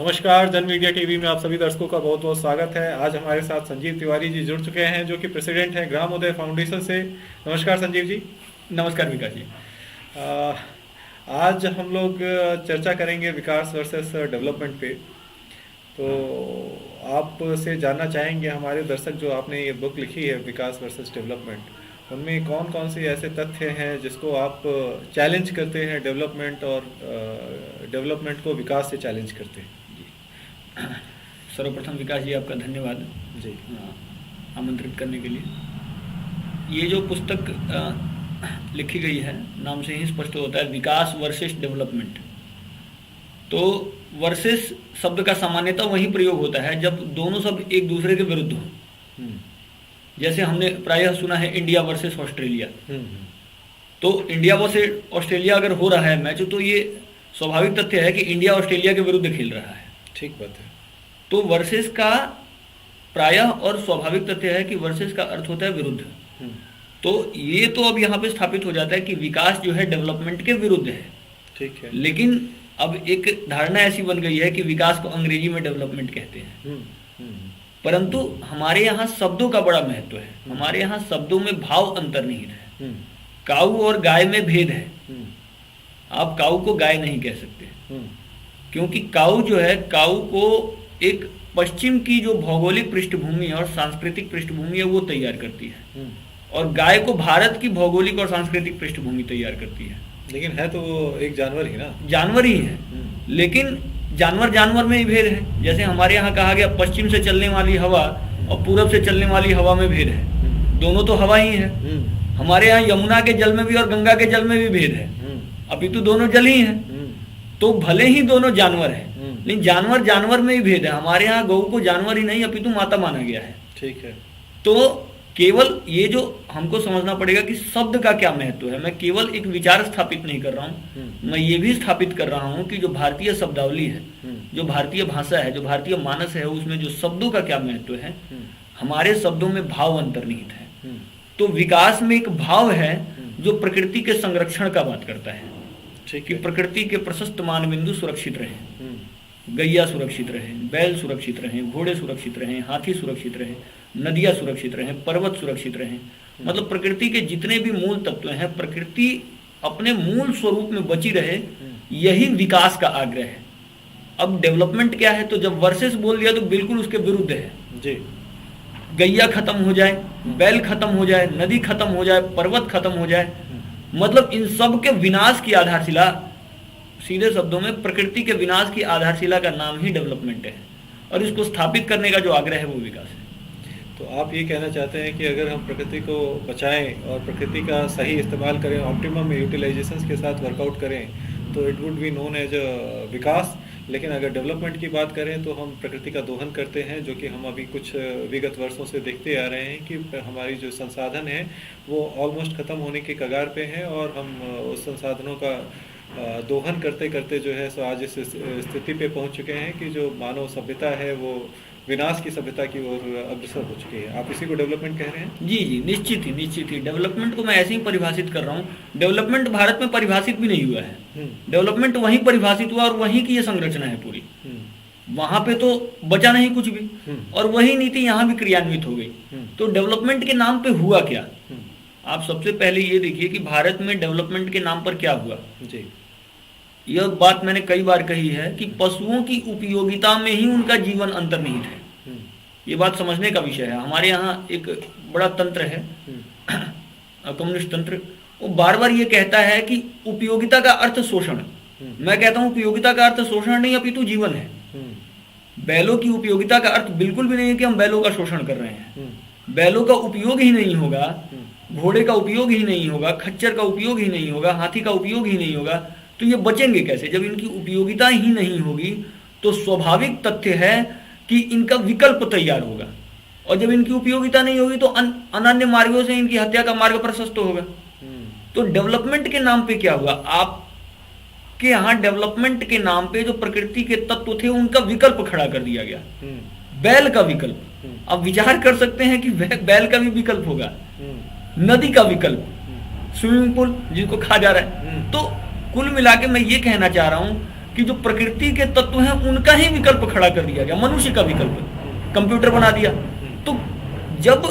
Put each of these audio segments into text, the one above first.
नमस्कार, जन media TV में आप सभी दर्शकों का बहुत बहुत स्वागत है। आज हमारे साथ संजीव तिवारी जी जुड़ चुके हैं, जो कि प्रेसिडेंट हैं ग्राम उदय फाउंडेशन से। नमस्कार संजीव जी। नमस्कार विकास जी। आ, आज हम लोग चर्चा करेंगे विकास वर्सेस डेवलपमेंट पे। तो आपसे जानना चाहेंगे, हमारे दर्शक जो आपने ये बुक लिखी है विकास वर्सेस डेवलपमेंट, उनमें कौन कौन से ऐसे तथ्य हैं जिसको आप चैलेंज करते हैं डेवलपमेंट और डेवलपमेंट को विकास से चैलेंज करते हैं? सर्वप्रथम विकास जी आपका धन्यवाद जी, आमंत्रित करने के लिए। ये जो पुस्तक लिखी गई है, नाम से ही स्पष्ट होता है विकास वर्सेस डेवलपमेंट। तो वर्सेस शब्द का सामान्यतः वही प्रयोग होता है जब दोनों शब्द एक दूसरे के विरुद्ध हों। जैसे हमने प्रायः सुना है इंडिया वर्सेस ऑस्ट्रेलिया। तो इंडिया वर्सेस ऑस्ट्रेलिया अगर हो रहा है मैच, तो ये स्वाभाविक तथ्य है कि इंडिया ऑस्ट्रेलिया के विरुद्ध खेल रहा है। ठीक बात है। तो वर्सेस का प्रायः और स्वाभाविक तथ्य है कि वर्सेस का अर्थ होता है विरुद्ध। तो ये तो अब यहाँ पे स्थापित हो जाता है कि विकास जो है डेवलपमेंट के विरुद्ध है। ठीक है। लेकिन अब एक धारणा ऐसी बन गई है कि विकास को अंग्रेजी में डेवलपमेंट कहते हैं। परंतु हमारे यहाँ शब्दों का बड़ा महत्व है। हमारे यहाँ शब्दों में भाव अंतर्निहित है। काऊ और गाय में भेद है। आप काऊ को गाय नहीं कह सकते, क्योंकि काऊ जो है, काऊ को एक पश्चिम की जो भौगोलिक पृष्ठभूमि और सांस्कृतिक पृष्ठभूमि है वो तैयार करती है, और गाय को भारत की भौगोलिक और सांस्कृतिक पृष्ठभूमि तैयार करती है। लेकिन है तो वो एक जानवर ही ना। जानवर ही है, लेकिन जानवर जानवर में ही भेद है। जैसे हमारे यहाँ कहा गया पश्चिम से चलने वाली हवा और पूरब से चलने वाली हवा में भेद है। दोनों तो हवा ही है। हमारे यहाँ यमुना के जल में भी और गंगा के जल में भी भेद है, अपितु दोनों जल ही है। तो भले ही दोनों जानवर है, लेकिन जानवर जानवर में ही भेद है। हमारे यहाँ गऊ को जानवर ही नहीं अपितु माता माना गया है। ठीक है। तो केवल ये जो हमको समझना पड़ेगा कि शब्द का क्या महत्व है। मैं केवल एक विचार स्थापित नहीं कर रहा हूँ, मैं ये भी स्थापित कर रहा हूँ कि जो भारतीय शब्दावली है, जो भारतीय भाषा है, जो भारतीय मानस है, उसमें जो शब्दों का क्या महत्व है। हमारे शब्दों में भाव अंतर्निहित है। तो विकास में एक भाव है जो प्रकृति के संरक्षण का बात करता है कि प्रकृति के प्रशस्त मानबिंदु सुरक्षित रहे, गैया सुरक्षित रहे, बैल सुरक्षित रहे, घोड़े सुरक्षित रहे, हाथी सुरक्षित रहे, नदियां सुरक्षित रहे, पर्वत सुरक्षित रहे। मतलब प्रकृति के जितने भी मूल तत्व हैं, प्रकृति अपने मूल स्वरूप में बची रहे, यही विकास का आग्रह है। अब डेवलपमेंट क्या है, तो जब वर्सेस बोल दिया तो बिल्कुल उसके विरुद्ध है जी। गैया खत्म हो जाए, बैल खत्म हो जाए, नदी खत्म हो जाए, पर्वत खत्म हो जाए, मतलब इन सब के विनाश की आधारशिला, सीधे शब्दों में प्रकृति के विनाश की आधारशिला का नाम ही डेवलपमेंट है, और इसको स्थापित करने का जो आग्रह है वो विकास है। तो आप ये कहना चाहते हैं कि अगर हम प्रकृति को बचाएं और प्रकृति का सही इस्तेमाल करें, ऑप्टिमम यूटिलाइजेशन के साथ वर्कआउट करें, तो it would be known as विकास। लेकिन अगर डेवलपमेंट की बात करें तो हम प्रकृति का दोहन करते हैं, जो कि हम अभी कुछ विगत वर्षों से देखते आ रहे हैं कि हमारी जो संसाधन है वो ऑलमोस्ट ख़त्म होने के कगार पे हैं, और हम उस संसाधनों का दोहन करते करते जो है सो आज इस स्थिति पे पहुंच चुके हैं कि जो मानव सभ्यता है वो विनाश की सभ्यता की ओर अग्रसर हो चुकी है। आप इसी को डेवलपमेंट कह रहे हैं? जी जी, निश्चित ही डेवलपमेंट को मैं ऐसे ही परिभाषित कर रहा हूँ। डेवलपमेंट भारत में परिभाषित भी नहीं हुआ है। डेवलपमेंट वहीं परिभाषित हुआ और वहीं की ये संरचना है पूरी। वहां पे तो बचा नहीं कुछ भी, और वही नीति यहाँ भी क्रियान्वित हो गई। तो डेवलपमेंट के नाम पे हुआ क्या? आप सबसे पहले ये देखिए कि भारत में डेवलपमेंट के नाम पर क्या हुआ जी। यह बात मैंने कई बार कही है कि पशुओं की उपयोगिता में ही उनका जीवन अंतर्निहित है। ये बात समझने का विषय है। हमारे यहाँ एक बड़ा तंत्र है, कम्युनिस्ट तंत्र, वो बार बार ये कहता है कि उपयोगिता का अर्थ शोषण। मैं कहता हूँ उपयोगिता का अर्थ शोषण नहीं अपितु जीवन है। बैलों की उपयोगिता का अर्थ बिल्कुल भी नहीं है कि हम बैलों का शोषण कर रहे हैं। बैलों का उपयोग ही नहीं होगा, घोड़े का उपयोग ही नहीं होगा, खच्चर का उपयोग ही नहीं होगा, हाथी का उपयोग ही नहीं होगा, तो ये बचेंगे कैसे? जब इनकी उपयोगिता ही नहीं होगी तो स्वाभाविक तथ्य है कि इनका विकल्प तैयार होगा, और जब इनकी उपयोगिता नहीं होगी तो अनन्य मार्गों से इनकी हत्या का मार्ग प्रशस्त होगा। तो डेवलपमेंट के नाम पे क्या हुआ? आपके यहाँ डेवलपमेंट के नाम पे जो प्रकृति के तत्व थे उनका विकल्प खड़ा कर दिया गया, बैल का विकल्प। अब विचार कर सकते हैं कि बैल का भी विकल्प होगा, नदी का विकल्प, स्विमिंग पूल जिसको कहा जा रहा है। तो कुल मिला के मैं ये कहना चाह रहा हूं कि जो प्रकृति के तत्व हैं उनका ही विकल्प खड़ा कर दिया गया, मनुष्य का विकल्प कंप्यूटर बना दिया। तो जब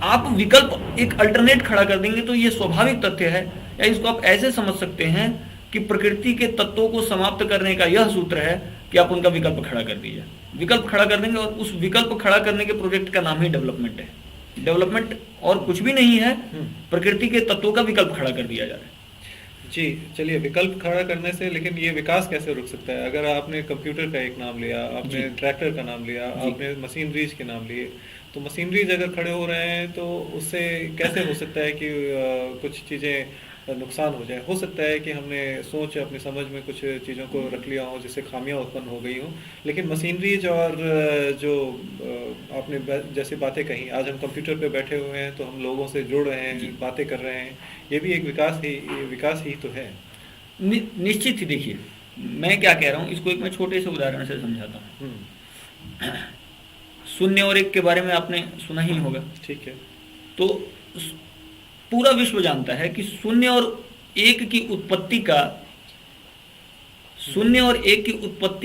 आप विकल्प एक अल्टरनेट खड़ा कर देंगे तो ये स्वाभाविक तथ्य है, या इसको आप ऐसे समझ सकते हैं कि प्रकृति के तत्वों को समाप्त करने का यह सूत्र है कि आप उनका विकल्प खड़ा कर दीजिए। विकल्प खड़ा कर देंगे, और उस विकल्प खड़ा करने के प्रोजेक्ट का नाम ही डेवलपमेंट है। डेवलपमेंट और कुछ भी नहीं है, प्रकृति के तत्वों का विकल्प खड़ा कर दिया जा रहा है। जी चलिए, विकल्प खड़ा करने से लेकिन ये विकास कैसे रुक सकता है? अगर आपने कंप्यूटर का एक नाम लिया, आपने ट्रैक्टर का नाम लिया, आपने मशीनरीज के नाम लिए, तो मशीनरीज अगर खड़े हो रहे हैं तो उससे कैसे हो सकता है कि कुछ चीज़ें नुकसान हो जाए? हो सकता है कि हमने सोच अपनी समझ में कुछ चीज़ों को रख लिया हो जिससे खामियां उत्पन्न हो गई हों, लेकिन मशीनरीज और जो आपने जैसे बातें कही, आज हम कंप्यूटर पे बैठे हुए हैं तो हम लोगों से जुड़ रहे हैं, बातें कर रहे हैं, ये भी एक विकास ही तो है। निश्चित ही। देखिए मैं क्या कह रहा हूँ, इसको एक मैं छोटे से उदाहरण से समझाता हूँ। शून्य और एक के बारे में आपने सुना ही होगा। ठीक है। तो पूरा विश्व जानता है कि शून्य और एक की उत्पत्ति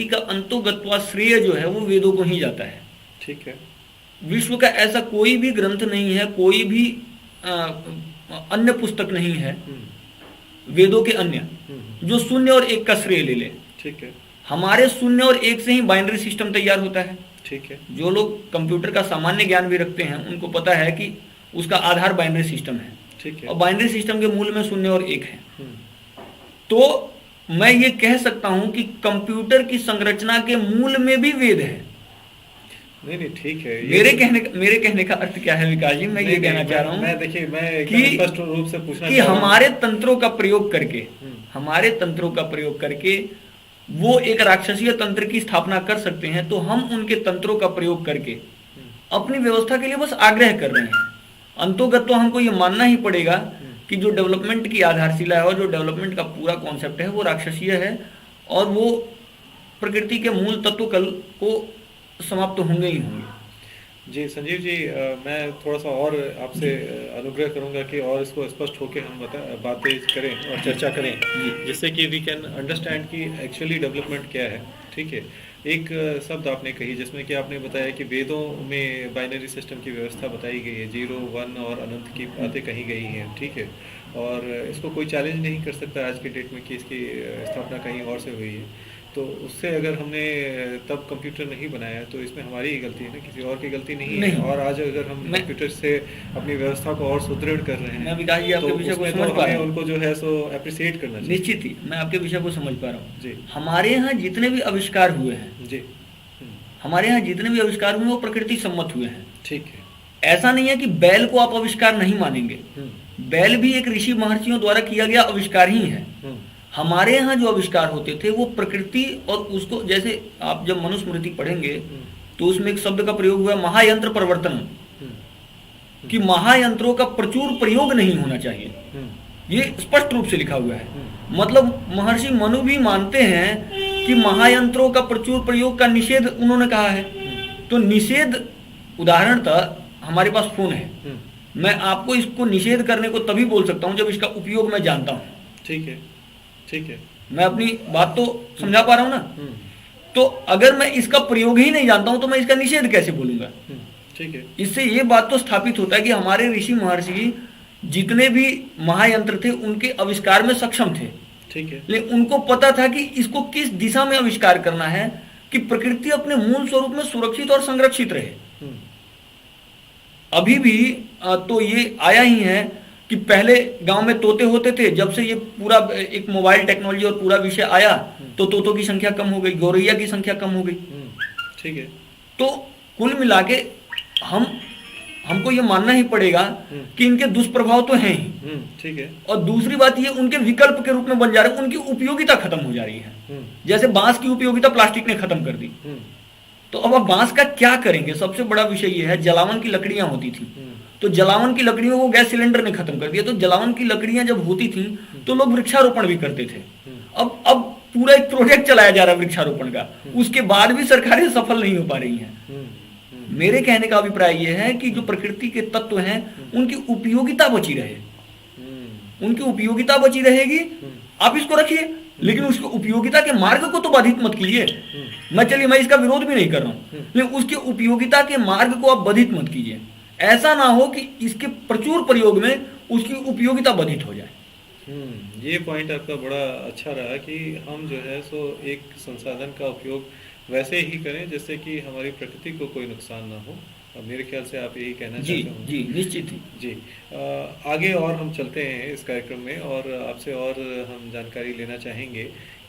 का अंतोगत्वा श्रेय जो है वो वेदों को ही जाता है। ठीक है। विश्व का ऐसा कोई भी ग्रंथ नहीं है, कोई भी अन्य पुस्तक नहीं है वेदों के अन्य जो शून्य और एक का श्रेय ले ले। ठीक है। हमारे शून्य और एक से ही बाइनरी सिस्टम तैयार होता है। ठीक है। जो लोग कंप्यूटर का सामान्य ज्ञान भी रखते हैं उनको पता है कि उसका आधार बाइनरी सिस्टम है। ठीक है। और बाइनरी सिस्टम के मूल में शून्य और एक है। तो मैं ये कह सकता हूं कि कंप्यूटर की संरचना के मूल में भी वेद है। नहीं ठीक है। मेरे कहने का अर्थ क्या है विकास जी, मैं ये कहना चाह रहा हूं, मैं देखिए मैं स्पष्ट रूप से पूछना कि हमारे तंत्रों का प्रयोग करके वो एक राक्षसीय तंत्र की स्थापना कर सकते हैं, तो हम उनके तंत्रों का प्रयोग करके अपनी व्यवस्था के लिए बस आग्रह कर रहे हैं। अंतोगत तो हमको ये मानना ही पड़ेगा कि जो डेवलपमेंट की आधारशिला है और जो डेवलपमेंट का पूरा कॉन्सेप्ट है वो राक्षसीय है, और वो प्रकृति के मूल तत्व कल को समाप्त होंगे ही होंगे। जी संजीव जी, मैं थोड़ा सा और आपसे अनुग्रह करूंगा कि और इसको स्पष्ट होकर हम बातें करें और चर्चा करें, जिससे कि वी कैन अंडरस्टैंड कि एक्चुअली डेवलपमेंट क्या है। ठीक है। एक शब्द आपने कही जिसमें कि आपने बताया कि वेदों में बाइनरी सिस्टम की व्यवस्था बताई गई है, 0, 1 और अनंत की बातें कही गई हैं। ठीक है। और इसको कोई चैलेंज नहीं कर सकता आज के डेट में कि इसकी स्थापना कहीं और से हुई है। तो उससे अगर हमने तब कंप्यूटर नहीं बनाया तो इसमें हमारी ही गलती है ना, किसी और की गलती नहीं है। और आज अगर हम कंप्यूटर से अपनी व्यवस्था को और सुदृढ़ कर रहे हैं तो उसमें उनको जो है सो अप्रिशिएट करना चाहिए। निश्चित ही मैं आपके विषय को समझ पा रहा हूँ जी। हमारे यहाँ जितने भी आविष्कार हुए हैं जी, हमारे यहाँ जितने भी आविष्कार हुए वो प्रकृति सम्मत हुए हैं। ठीक है। ऐसा नहीं है कि बैल को आप आविष्कार नहीं मानेंगे, बैल भी एक ऋषि महर्षियों द्वारा किया गया आविष्कार ही है। हमारे यहाँ जो आविष्कार होते थे वो प्रकृति, और उसको जैसे आप जब मनुस्मृति पढ़ेंगे तो उसमें एक शब्द का प्रयोग हुआ महायंत्र प्रवर्तन, कि महायंत्रों का प्रचुर प्रयोग नहीं होना चाहिए, ये स्पष्ट रूप से लिखा हुआ है। मतलब महर्षि मनु भी मानते हैं कि महायंत्रों का प्रचुर प्रयोग का निषेध उन्होंने कहा है। तो निषेध, उदाहरणतः हमारे पास फोन है, मैं आपको इसको निषेध करने को तभी बोल सकता हूं जब इसका उपयोग मैं जानता हूं। ठीक है। ठीक है। मैं अपनी बात तो समझा पा रहा हूं ना। तो अगर मैं इसका प्रयोग ही नहीं जानता हूं तो मैं इसका निषेध कैसे बोलूंगा? ठीक है। इससे ये बात तो स्थापित होता है कि हमारे ऋषि महर्षि जितने भी महायंत्र थे उनके आविष्कार में सक्षम थे। ठीक है। लेकिन उनको पता था कि इसको किस दिशा में आविष्कार करना है कि प्रकृति अपने मूल स्वरूप में सुरक्षित और संरक्षित रहे। अभी भी तो ये आया ही है कि पहले गांव में तोते होते थे, जब से ये पूरा एक मोबाइल टेक्नोलॉजी और पूरा विषय आया तो तोतों की संख्या कम हो गई, गौरैया की संख्या कम हो गई। ठीक है। तो कुल मिला के हमको ये मानना ही पड़ेगा कि इनके दुष्प्रभाव तो हैं ही। ठीक है। और दूसरी बात ये उनके विकल्प के रूप में बन जा रहे हैं, उनकी उपयोगिता खत्म हो जा रही है। जैसे बांस की उपयोगिता प्लास्टिक ने खत्म कर दी। तो अब आप बांस का क्या करेंगे? सबसे बड़ा विषय ये है, जलावन की लकड़ियां होती थी तो जलावन की लकड़ियों को गैस सिलेंडर ने खत्म कर दिया। तो जलावन की लकड़ियां जब होती थी तो लोग वृक्षारोपण भी करते थे। अब पूरा एक प्रोजेक्ट चलाया जा रहा है वृक्षारोपण का, उसके बाद भी सरकारें सफल नहीं हो पा रही हैं। मेरे कहने का अभिप्राय यह है कि जो प्रकृति के तत्व हैं उनकी उपयोगिता बची रहे, उनकी उपयोगिता बची रहेगी। आप इसको रखिए, लेकिन उसकी उपयोगिता के मार्ग को तो बाधित मत कीजिए। मैं इसका विरोध भी नहीं कर रहा हूं, लेकिन उसकी उपयोगिता के मार्ग को आप बाधित मत कीजिए। ऐसा ना हो कि इसके प्रचुर प्रयोग में उसकी उपयोगिता बाधित हो जाए। ये पॉइंट आपका बड़ा अच्छा रहा कि हम जो है सो एक संसाधन का उपयोग वैसे ही करें जिससे कि हमारी प्रकृति को कोई नुकसान ना हो। मेरे ख्याल से आप यही कहना चाहते हो। जी निश्चित ही। जी आगे और हम चलते हैं इस कार्यक्रम में और आपसे और हम जानकारी लेना चाहेंगे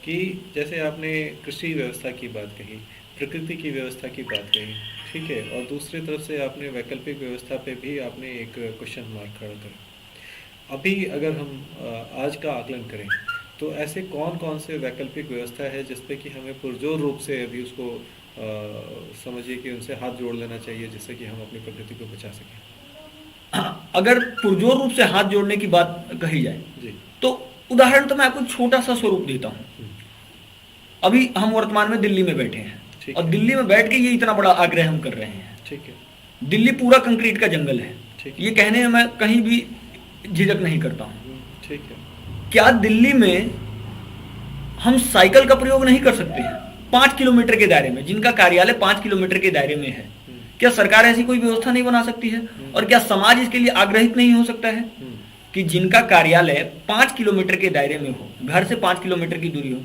कि जैसे आपने कृषि व्यवस्था की बात कही, प्रकृति की व्यवस्था की बात कही, ठीक है, और दूसरी तरफ से आपने वैकल्पिक व्यवस्था पे भी आपने एक क्वेश्चन मार्क खड़ा करा। अभी अगर हम आज का आकलन करें तो ऐसे कौन कौन से वैकल्पिक व्यवस्था है जिसपे कि हमें पुरजोर रूप से अभी उसको समझिए कि उनसे हाथ जोड़ लेना चाहिए जिससे कि हम अपनी प्रकृति को बचा सकें। अगर पुरजोर रूप से हाथ जोड़ने की बात कही जाए जी, तो उदाहरण तो मैं आपको छोटा सा स्वरूप देता हूँ। अभी हम वर्तमान में दिल्ली में बैठे हैं और दिल्ली में बैठ के ये इतना बड़ा आग्रह हम कर रहे हैं। ठीक है, दिल्ली पूरा कंक्रीट का जंगल है, ये कहने में मैं कहीं भी झिझक नहीं करता हूँ। ठीक है, क्या दिल्ली में हम साइकिल का प्रयोग नहीं कर सकते हैं? 5 किलोमीटर के दायरे में, जिनका कार्यालय 5 किलोमीटर के दायरे में है, क्या सरकार ऐसी कोई व्यवस्था नहीं बना सकती है? और क्या समाज इसके लिए आग्रहित नहीं हो सकता है कि जिनका कार्यालय 5 किलोमीटर के दायरे में हो, घर से 5 किलोमीटर की दूरी हो,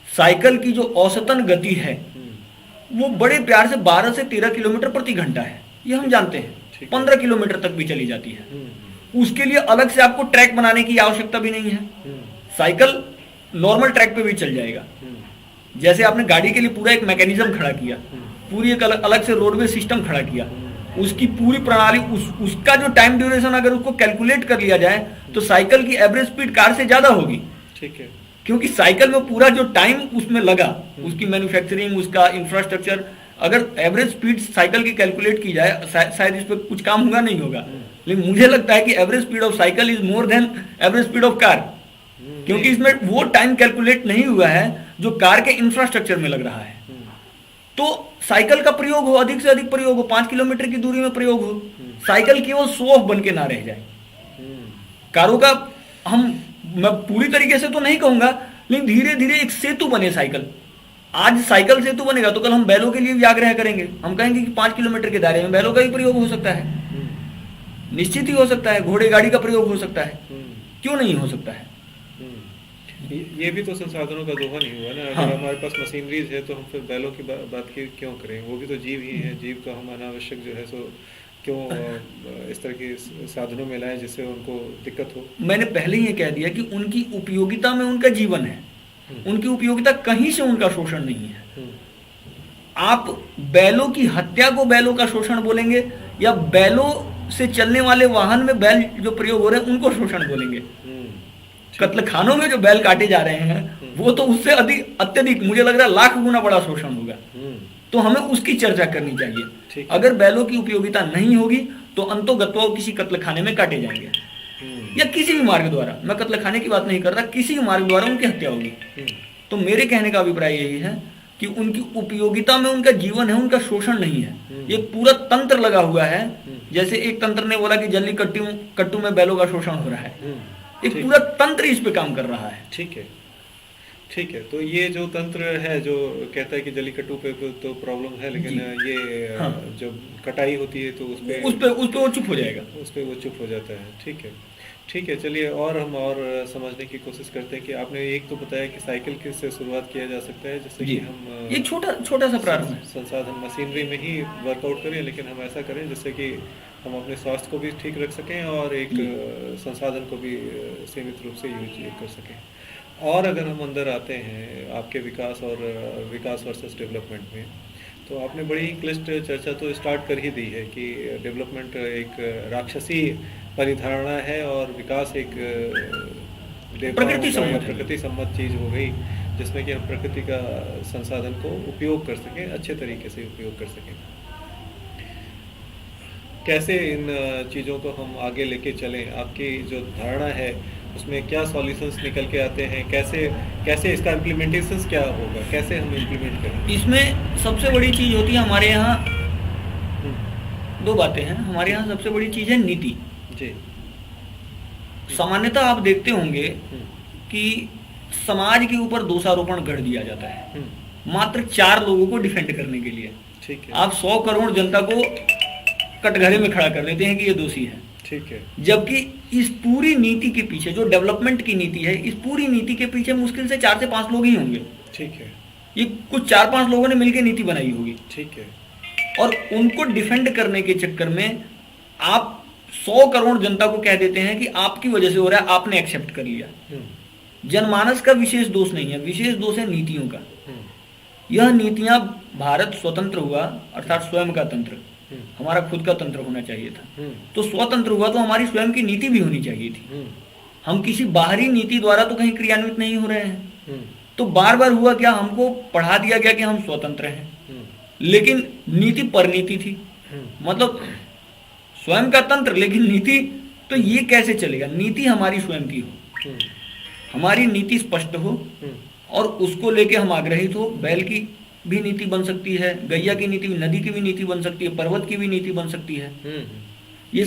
साइकिल की जो औसतन गति है वो बड़े प्यार से 12 से 13 किलोमीटर प्रति घंटा है, ये हम जानते हैं, 15 किलोमीटर तक भी चली जाती है। उसके लिए अलग से आपको ट्रैक बनाने की आवश्यकता भी नहीं है, साइकिल नॉर्मल ट्रैक पे भी चल जाएगा। जैसे आपने गाड़ी के लिए पूरा एक मैकेनिज्म खड़ा किया, पूरी एक अलग से रोडवे सिस्टम खड़ा किया, उसकी पूरी प्रणाली, उसका जो टाइम ड्यूरेशन अगर उसको कैलकुलेट कर लिया जाए तो साइकिल की एवरेज स्पीड कार से ज्यादा होगी। ठीक है, क्योंकि साइकिल में पूरा जो टाइम उसमें लगा, उसकी मैन्युफैक्चरिंग, उसका इंफ्रास्ट्रक्चर, अगर एवरेज स्पीड साइकिल की कैलकुलेट की जाए, शायद इस पर कुछ काम होगा नहीं होगा, लेकिन मुझे लगता है कि average speed of cycle is more than average speed of car, क्योंकि इसमें वो टाइम कैलकुलेट नहीं हुआ है जो कार के इंफ्रास्ट्रक्चर में लग रहा है। तो साइकिल का प्रयोग हो, अधिक से अधिक प्रयोग हो, 5 किलोमीटर की दूरी में प्रयोग हो, साइकिल केवल शो ऑफ बन के ना रह जाए। कारों का मैं पूरी तरीके से तो नहीं कहूंगा, लेकिन धीरे धीरे एक सेतु बने साइकिल। आज साइकिल सेतु बनेगा तो कल हम बैलों के लिए भी आग्रह करेंगे, हम कहेंगे कि 5 किलोमीटर के दायरे में बैलों का भी प्रयोग हो सकता है, निश्चित ही हो सकता है, घोड़े गाड़ी का प्रयोग हो सकता है, क्यों नहीं हो सकता है? ये भी तो संसाधनों का दोहन ही हुआ ना। अगर हमारे पास मशीनरीज है तो हम फिर बैलों की बात क्यों करें? वो भी तो जीव ही है, जीव का हम अनावश्यक जो है सो क्यों इस तरह के साधनों में लाएं जिससे उनको दिक्कत हो। मैंने पहले ही कह दिया कि उनकी उपयोगिता में उनका जीवन है, उनकी उपयोगिता कहीं से उनका शोषण नहीं है। आप बैलों की हत्या को बैलों का शोषण बोलेंगे या बैलों से चलने वाले वाहन में बैल जो प्रयोग हो रहे हैं उनको शोषण बोलेंगे? कत्लखानों में जो बैल काटे जा रहे हैं वो तो उससे अत्यधिक, मुझे लग रहा है लाख गुना बड़ा शोषण होगा। तो हमें उसकी चर्चा करनी चाहिए। अगर बैलों की उपयोगिता नहीं होगी तो अंतोगत्वा किसी कत्लखाने में काटे जाएंगे या किसी भी मार्ग द्वारा, मैं कत्लखाने की बात नहीं कर रहा, किसी भी मार्ग द्वारा उनकी हत्या होगी। तो मेरे कहने का अभिप्राय यही है कि उनकी उपयोगिता में उनका जीवन है, उनका शोषण नहीं है। ये पूरा तंत्र लगा हुआ है, जैसे एक तंत्र ने बोला कि जल्दी कट्टू में बैलों का शोषण हो रहा है, एक पूरा तंत्र इस पे काम कर रहा है। ठीक है, ठीक है। तो ये जो तंत्र है जो कहता है कि जल्लीकट्टू पे तो प्रॉब्लम है, लेकिन ये जब कटाई होती है तो उस पे वो चुप हो जाएगा, उस पे वो चुप हो जाता है। ठीक है, ठीक है। चलिए और हम और समझने की कोशिश करते हैं कि आपने एक तो बताया कि साइकिल से शुरुआत किया जा सकता है जिससे कि हम ये छोटा सा प्रारंभ है, संसाधन मशीनरी में ही वर्कआउट करें, लेकिन हम ऐसा करें जिससे कि हम अपने स्वास्थ्य को भी ठीक रख सकें और एक संसाधन को भी सीमित रूप से यूज कर सकें। और अगर हम अंदर आते हैं आपके विकास और विकास वर्सेस डेवलपमेंट में, तो आपने बड़ी ही क्लिष्ट चर्चा तो स्टार्ट कर ही दी है कि डेवलपमेंट एक राक्षसी परिधारणा है और विकास एक प्रकृति सम्मत चीज़ हो गई जिसमें कि हम प्रकृति का संसाधन को उपयोग कर सकें, अच्छे तरीके से उपयोग कर सकें। कैसे इन चीज़ों को हम आगे लेके चलें? आपकी जो धारणा है उसमें क्या सॉल्यूशंस निकल के आते हैं? कैसे इसका इम्प्लीमेंटेशन क्या होगा? कैसे हम इम्प्लीमेंट करें? इसमें सबसे बड़ी चीज़ होती है हमारे यहाँ, दो बातें हैं हमारे यहाँ। सबसे बड़ी चीज़ है नीति जी। सामान्यतः आप देखते होंगे कि समाज के ऊपर दोषारोपण गढ़ दिया जाता है मात्र 4 लोगों को डिफेंड करने के लिए। ठीक है। आप 100 करोड़ जनता को कटघरे में खड़ा कर लेते हैं कि ये दोषी है। ठीक है। जबकि इस पूरी नीति के पीछे, जो डेवलपमेंट की नीति है, इस पूरी नीति के पीछे मुश्किल से 4 से 5 लोग ही होंगे। ठीक है। ये कुछ 4-5 लोगों ने मिलकर नीति बनाई होगी। ठीक है। और उनको डिफेंड करने के चक्कर में आप 100 करोड़ जनता को कह देते हैं कि आपकी वजह से हो रहा है, आपने एक्सेप्ट कर लिया। जनमानस का विशेष दोष नहीं है, विशेष दोष है नीतियों का। यह नीतियां, भारत स्वतंत्र हुआ अर्थात स्वयं का तंत्र, हमारा खुद का तंत्र होना चाहिए था, तो स्वतंत्र हुआ तो हमारी स्वयं की नीति भी होनी चाहिए थी। हम किसी बाहरी नीति द्वारा तो कहीं क्रियान्वित नहीं हो रहे हैं। तो बार बार हुआ क्या, हमको पढ़ा दिया गया कि हम स्वतंत्र हैं, लेकिन नीति परनीति थी। मतलब स्वयं का तंत्र लेकिन नीति, तो ये कैसे चलेगा? नीति हमारी स्वयं की हो, हमारी नीति स्पष्ट हो और उसको लेके हम आग्रहित हो। बैल की भी नीति बन सकती है, गैया की नीति, नदी की भी नीति बन सकती है, पर्वत की भी नीति बन सकती है। ये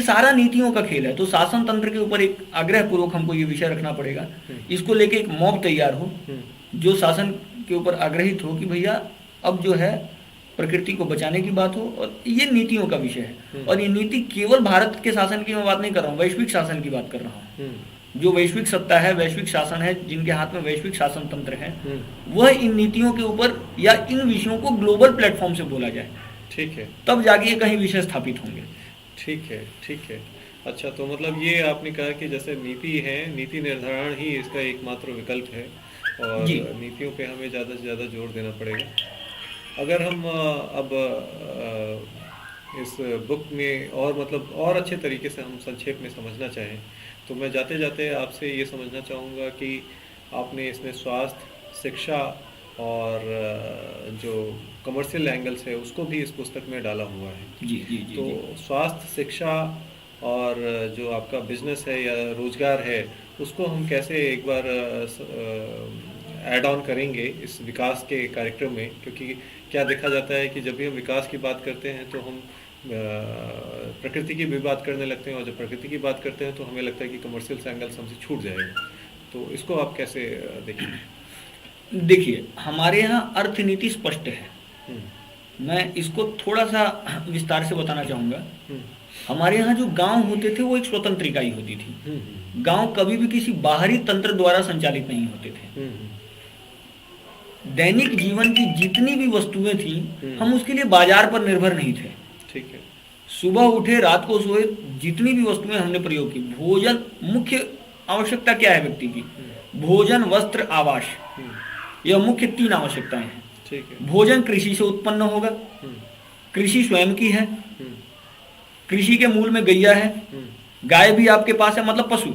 सारा नीतियों का खेल है। तो शासन तंत्र के ऊपर एक आग्रह पूर्वक हमको ये विषय रखना पड़ेगा। इसको लेके एक मॉब तैयार हो जो शासन के ऊपर आग्रहित हो कि भैया अब जो है प्रकृति को बचाने की बात हो, और ये नीतियों का विषय है। और ये नीति केवल भारत के शासन की मैं बात नहीं कर रहा हूँ, वैश्विक शासन की बात कर रहा हूँ। जो वैश्विक सत्ता है, वैश्विक शासन है, जिनके हाथ में वैश्विक शासन तंत्र है, वह इन नीतियों के ऊपर या इन विषयों को ग्लोबल प्लेटफॉर्म से बोला जाए। ठीक है। तब जाके ये कहीं विषय स्थापित होंगे। ठीक है। ठीक है। अच्छा, तो मतलब ये आपने कहा कि जैसे नीति है, नीति निर्धारण ही इसका एकमात्र विकल्प है और नीतियों पे हमें ज़्यादा से ज़्यादा जोर देना पड़ेगा। अगर हम अब इस बुक में और मतलब और अच्छे तरीके से हम संक्षेप में समझना चाहें, तो मैं जाते जाते आपसे ये समझना चाहूँगा कि आपने इसमें स्वास्थ्य, शिक्षा और जो कमर्शियल एंगल्स है उसको भी इस पुस्तक में डाला हुआ है। जी जी जी। तो स्वास्थ्य, शिक्षा और जो आपका बिजनेस है या रोजगार है, उसको हम कैसे एक बार ऐड ऑन करेंगे इस विकास के कार्यक्रम में? क्योंकि क्या देखा जाता है कि जब भी हम विकास की बात करते हैं तो हम प्रकृति की भी बात करने लगते हैं, और जब प्रकृति की बात करते हैं तो हमें लगता है कि कमर्शियल एंगल्स हमसे छूट जाएगा। तो इसको आप कैसे देखेंगे? देखिए, हमारे यहाँ अर्थनीति स्पष्ट है। मैं इसको थोड़ा सा विस्तार से बताना चाहूँगा। हमारे यहाँ जो गांव होते थे वो एक स्वतंत्र इकाई होती थी। गांव कभी भी किसी बाहरी तंत्र द्वारा संचालित नहीं होते थे। दैनिक जीवन की जितनी भी वस्तुएं थी, हम उसके लिए बाजार पर निर्भर नहीं थे। ठीक है। सुबह उठे, रात को सोए, जितनी भी वस्तुएं हमने प्रयोग की, भोजन, मुख्य आवश्यकता क्या है व्यक्ति की? भोजन, वस्त्र, आवास, यह मुख्य 3 आवश्यकताएं हैं। ठीक है। भोजन कृषि से उत्पन्न होगा, कृषि स्वयं की है, कृषि के मूल में गैया है, गाय भी आपके पास है, मतलब पशु।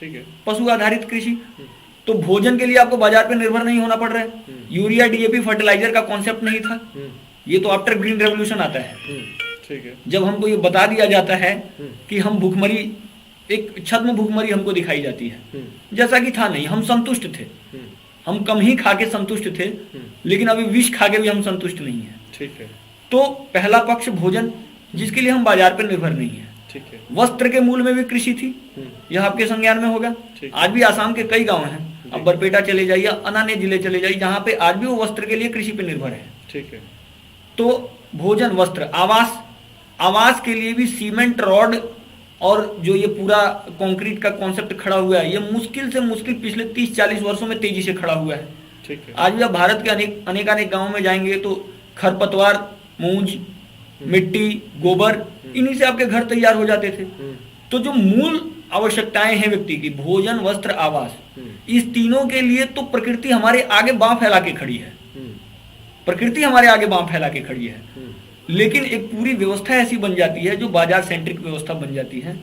ठीक है। पशु आधारित कृषि। तो भोजन के लिए आपको बाजार पर निर्भर नहीं होना पड़ रहा है। यूरिया, डीएपी, फर्टिलाइजर का कॉन्सेप्ट नहीं था, ये तो आफ्टर ग्रीन रेवोल्यूशन आता है। ठीक है। जब हमको ये बता दिया जाता है कि हम भूखमरी, एक छद्म भूखमरी हमको दिखाई जाती है, जैसा कि था नहीं, हम संतुष्ट थे, हम कम ही खा के संतुष्ट थे, लेकिन अभी विष खा के भी हम संतुष्ट नहीं है। ठीक है। तो पहला पक्ष भोजन, जिसके लिए हम बाजार पर निर्भर नहीं है। ठीक है। वस्त्र के मूल में भी कृषि थी, यह आपके संज्ञान में होगा। आज भी आसाम के कई गांव हैं, अब बरपेटा चले जाइए, अन्य जिले चले जाइए, जहां पे आज भी वो वस्त्र के लिए कृषि पे निर्भर है। ठीक है। तो भोजन, वस्त्र, आवास, आवास के लिए भी सीमेंट, रॉड और जो ये पूरा कंक्रीट का कॉन्सेप्ट खड़ा हुआ है, ये मुश्किल से मुश्किल पिछले 30-40 वर्षों में तेजी से खड़ा हुआ है। ठीक है। आज भी आप भारत के अनेक गांवों में जाएंगे तो खरपतवार, मूंज, मिट्टी, गोबर, इन्हीं से आपके घर तैयार हो जाते थे। तो जो मूल आवश्यकताएं हैं व्यक्ति की, भोजन, वस्त्र, आवास, इस तीनों के लिए तो प्रकृति हमारे आगे बांह फैला के खड़ी है। प्रकृति हमारे आगे बांह फैला के खड़ी है, लेकिन एक पूरी व्यवस्था ऐसी बन जाती है जो बाजार सेंट्रिक व्यवस्था बन जाती है,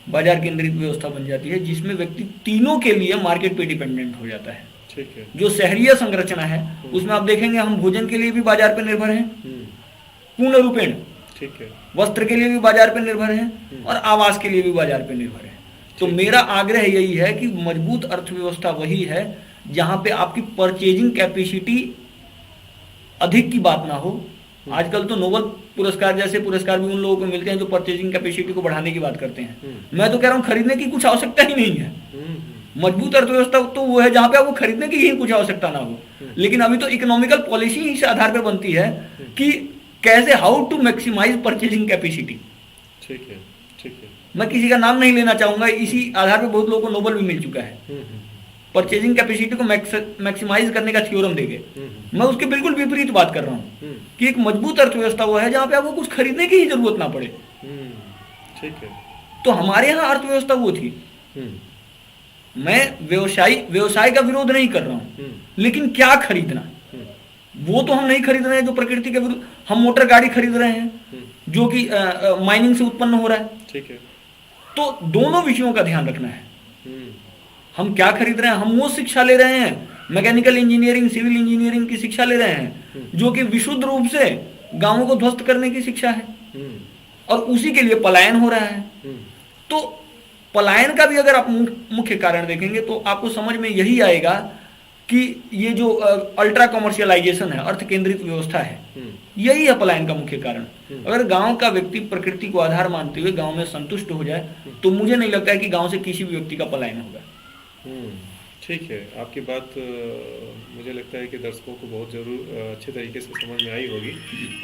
बाजार केंद्रित व्यवस्था बन जाती है, जिसमें व्यक्ति तीनों के लिए मार्केट पे डिपेंडेंट हो जाता है। ठीक है। जो शहरीय संरचना है उसमें आप देखेंगे हम भोजन के लिए भी बाजार पे निर्भर हैं पूर्ण रूपेण। ठीक है। वस्त्र के लिए भी बाजार पे निर्भर हैं और आवास के लिए भी बाजार पे निर्भर है। तो मेरा आग्रह यही है कि मजबूत अर्थव्यवस्था वही है जहां पे आपकी परचेजिंग कैपेसिटी अधिक की बात ना हो। आजकल तो नोबेल पुरस्कार जैसे पुरस्कार भी उन लोगों को मिलते हैं जो परचेजिंग कैपेसिटी को बढ़ाने की बात करते हैं। मैं तो कह रहा हूं खरीदने की कुछ आवश्यकता ही नहीं है। मजबूत अर्थव्यवस्था तो वो है जहां पे आपको खरीदने की ही कुछ आवश्यकता ना हो। लेकिन अभी तो इकोनॉमिकल पॉलिसी इस आधार पर बनती है कि कैसे, how to maximise purchasing capacity. ठीक है, ठीक है। मैं किसी का नाम नहीं लेना चाहूंगा, इसी आधार पर बहुत लोगों को नोबेल भी मिल चुका है। परचेजिंग कैपेसिटी को मैक्सिमाइज करने का थ्योरम देंगे। मैं उसके बिल्कुल विपरीत बात कर रहा हूँ कि एक मजबूत अर्थव्यवस्था वो है जहां पे आपको कुछ खरीदने की ही जरूरत ना पड़े। ठीक है। तो हमारे यहाँ अर्थव्यवस्था वो थी। मैं व्यवसाय का विरोध नहीं कर रहा हूं, लेकिन क्या खरीदना, वो तो हम नहीं खरीद रहे हैं जो प्रकृति के विरुद्ध। हम मोटर गाड़ी खरीद रहे हैं जो कि माइनिंग से उत्पन्न हो रहा है। ठीक है। तो दोनों विषयों का ध्यान रखना है। हम क्या खरीद रहे हैं? हम वो शिक्षा ले रहे हैं, मैकेनिकल इंजीनियरिंग, सिविल इंजीनियरिंग की शिक्षा ले रहे हैं जो कि विशुद्ध रूप से गांवों को ध्वस्त करने की शिक्षा है, और उसी के लिए पलायन हो रहा है। तो पलायन का भी अगर आप मुख्य कारण देखेंगे तो आपको समझ में यही आएगा कि ये जो अल्ट्रा कमर्शियलाइजेशन है, अर्थ केंद्रित व्यवस्था है, यही है पलायन का मुख्य कारण। अगर गांव का व्यक्ति प्रकृति को आधार मानते हुए गांव में संतुष्ट हो जाए तो मुझे नहीं लगता है कि गांव से किसी भी व्यक्ति का पलायन होगा। ठीक है, आपकी बात मुझे लगता है कि दर्शकों को बहुत अच्छे तरीके से समझ में आई होगी,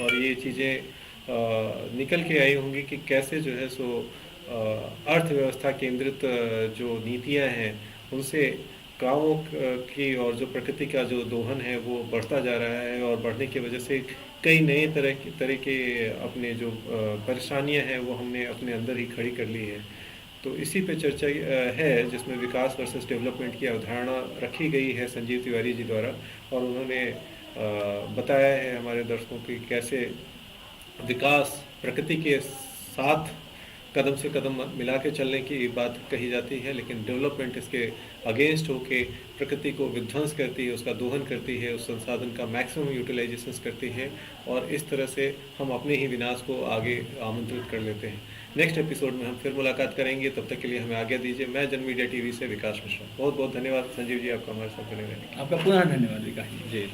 और ये चीज़ें निकल के आई होंगी कि कैसे जो है सो अर्थव्यवस्था केंद्रित जो नीतियां हैं उनसे गाँवों की और जो प्रकृति का जो दोहन है वो बढ़ता जा रहा है, और बढ़ने की वजह से कई नए तरह के अपने जो परेशानियां हैं वो हमने अपने अंदर ही खड़ी कर ली है। तो इसी पे चर्चा है जिसमें विकास वर्सेस डेवलपमेंट की अवधारणा रखी गई है संजीव तिवारी जी द्वारा, और उन्होंने बताया है हमारे दर्शकों की कैसे विकास प्रकृति के साथ कदम से कदम मिला के चलने की बात कही जाती है, लेकिन डेवलपमेंट इसके अगेंस्ट होके प्रकृति को विध्वंस करती है, उसका दोहन करती है, उस संसाधन का मैक्सिमम यूटिलाइजेशन करती है, और इस तरह से हम अपने ही विनाश को आगे आमंत्रित कर लेते हैं। नेक्स्ट एपिसोड में हम फिर मुलाकात करेंगे, तब तक के लिए हमें आज्ञा दीजिए। मैं जन मीडिया टीवी से विकास मिश्रा। बहुत बहुत धन्यवाद संजीव जी आपका हमारे साथ बने रहने। आपका पुनः धन्यवाद विकास जी।